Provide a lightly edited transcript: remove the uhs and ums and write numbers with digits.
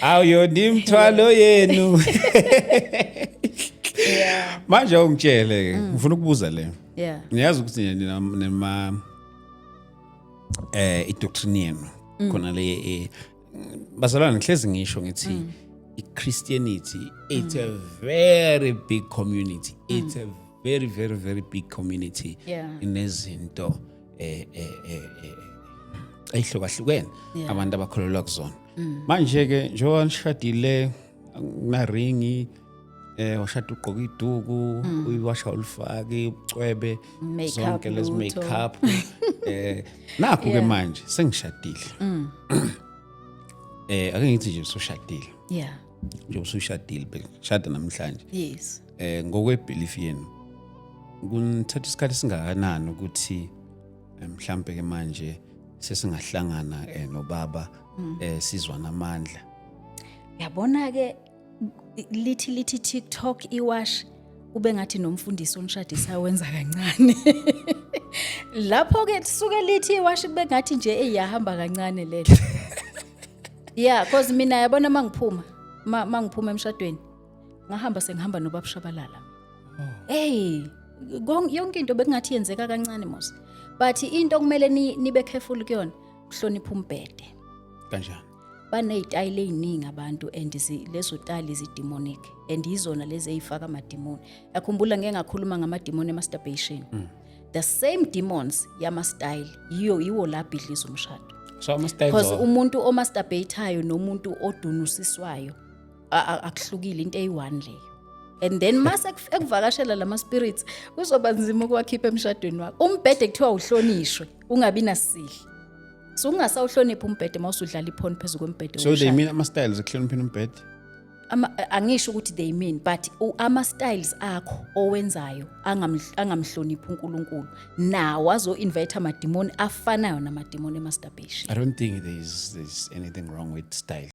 Awuyona imthwalo yenu. Yeah. Manje ungitshele ngifuna ukubuza le. Yeah. Niyazi ukuthi nema idoctrine yenu khona le bazalwane ngihlezi ngisho ngithi iChristianity it's a very big community. It's a very very very big community. Yeah. Inezinto ayihlukahlukene abantu abakholelwa kuzona. Manje ke njengoba nishadile na ringi washada ugqoka iduku uyiwasha ulifake ucwebe zonke lezi makeup nakho ke manje sengishadile. Ake ngithi nje usushadile. Yeah. Nje usushadile shada namhlanje. Yes. Ngokwebelief yenu kunithatha isikhathi singakanani ukuthi mhlambe ke manje sesingahlangana nobaba sizwana amandla. Yabona ke lithi TikTok iwash ube ngathi nomfundisi onishadisa wenza kancane. Lapho ke suke lithi iwash kube ngathi nje eyahamba kancane lelo. Yeah, cause mina yabona mangiphuma emshadweni ngahamba sengihamba nobabushabalala. Yonke into bekungathi yenzeka kancane mos. But into kumele nibe careful kuyona kuhlonipha umbhede. Kanjani? Banezitayile eziningi abantu and lezo tali demonic and izona lezi ezifaka ama demon. Yakhumbula ngeke ngakhuluma ngama demon emasturbation. The same demons yama style yiwo la bhidliza umshado. So ama styles because umuntu omasturbateayo nomuntu odunusiswayo akuhlukile into eyi1 leyo. And then mase ekuvakashela lama spirits kuzoba nzima ukwakhipha emshadweni wakho. Umbhede kuthiwa uhlonishwe ungabi nasihli. So ungasawuhlonipha umbhede mawusudlala iphone phezulu kwembhede. So they mean ama styles ekuhlonipheni umbhede? Angisho ukuthi they mean but ama styles akho owenzayo angamhlonipha uNkulunkulu nawo azo invite ama demon afanayo nama demon emasturbation. I don't think there's anything wrong with style.